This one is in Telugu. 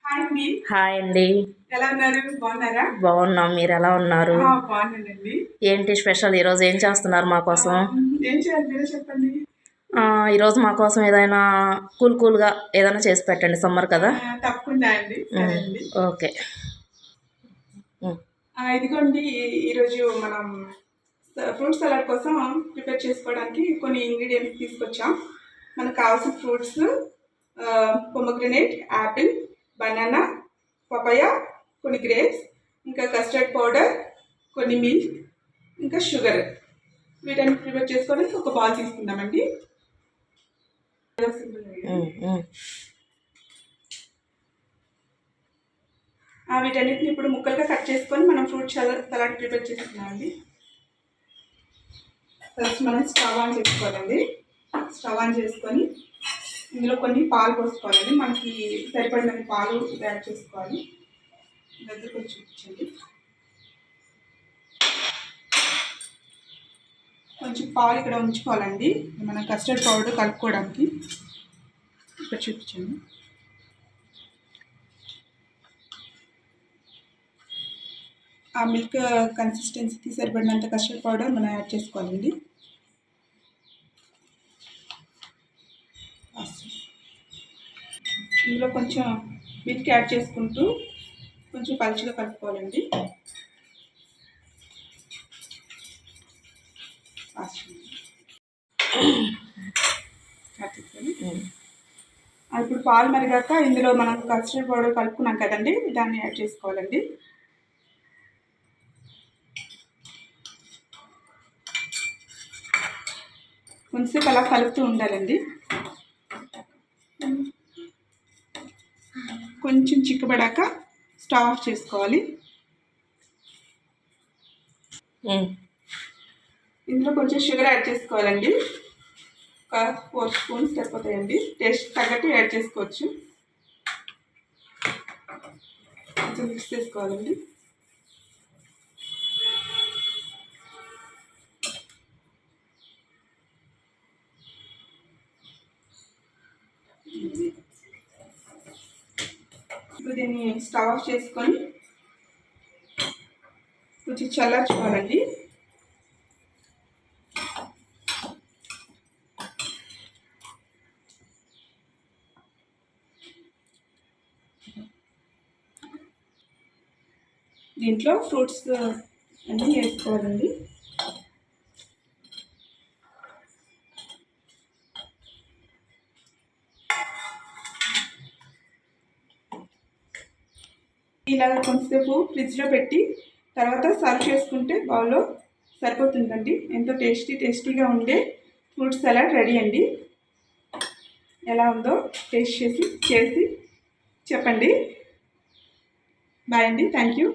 హాయ్ అండి. ఎలా ఉన్నారు? బాగున్నారా? బాగున్నాం. మీరు ఎలా ఉన్నారు? బాగున్నానండి. ఏంటి స్పెషల్ ఈరోజు? ఏం చేస్తున్నారు మా కోసం? ఏం చేయాలి మీరే చెప్పండి. ఈరోజు మా కోసం ఏదైనా కూల్గా ఏదైనా చేసి పెట్టండి. సమ్మర్ కదా. తప్పకుండా అండి. సరే అండి. ఓకే. ఇదిగోండి, ఈరోజు మనం ఫ్రూట్ సలాడ్ కోసం ప్రిపేర్ చేసుకోవడానికి కొన్ని ఇంగ్రీడియంట్స్ తీసుకొచ్చాం. మనకు కావాల్సిన fruits pomegranate, apple, banana, papaya, కొన్ని గ్రేప్స్, ఇంకా కస్టర్డ్ పౌడర్, కొన్ని మిల్క్, ఇంకా షుగర్. వీటన్ని ప్రిపేర్ చేసుకోవడానికి ఒక బౌల్ తీసుకుందామండి. వీటన్నిటిని ఇప్పుడు ముక్కలుగా కట్ చేసుకొని మనం ఫ్రూట్ సలాడ్ ప్రిపేర్ చేసుకున్నామండి. ఫస్ట్ మనం స్టవ్ ఆన్ చేసుకోవాలండి. స్టవ్ ఆన్ చేసుకొని ఇందులో కొన్ని పాలు పోసుకోవాలండి. మనకి సరిపడిన పాలు యాడ్ చేసుకోవాలి. దగ్గరకు వచ్చి చూపించండి. కొంచెం పాలు ఇక్కడ ఉంచుకోవాలండి, మనం కస్టర్డ్ పౌడర్ కలుపుకోవడానికి. ఇక్కడ చూపించండి. ఆ మిల్క్ కన్సిస్టెన్సీకి సరిపడినంత కస్టర్డ్ పౌడర్ మనం యాడ్ చేసుకోవాలండి. ఇందులో కొంచెం మిల్క్ యాడ్ చేసుకుంటూ కొంచెం పలుచగా కలుపుకోవాలండి. ఇప్పుడు పాలు మరిగాక ఇందులో మనం కస్టర్డ్ పౌడర్ కలుపుకున్నాం కదండి, దాన్ని యాడ్ చేసుకోవాలండి. కొంచెంసేపు అలా కలుపుతూ ఉండాలండి. కొంచెం చిక్కబడాక స్టవ్ ఆఫ్ చేసుకోవాలి. ఇందులో కొంచెం షుగర్ యాడ్ చేసుకోవాలండి. ఒక 4 స్పూన్స్ సరిపోతాయండి. టేస్ట్ తగ్గట్టు యాడ్ చేసుకోవచ్చు. కొంచెం మిక్స్ చేసుకోవాలండి. ఇప్పుడు దీన్ని స్టవ్ ఆఫ్ చేసుకొని కొంచెం చల్లార్చుకోవాలండి. దీంట్లో ఫ్రూట్స్ అన్నీ వేసుకోవాలండి. ఇలా కొంతసేపు ఫ్రిడ్జ్లో పెట్టి తర్వాత సర్వ్ చేసుకుంటే బౌల్లో సరిపోతుందండి. ఎంతో టేస్టీగా ఉండే ఫ్రూట్ సలాడ్ రెడీ అండి. ఎలా ఉందో టేస్ట్ చేసి చెప్పండి. బాయ్ అండి. Thank you.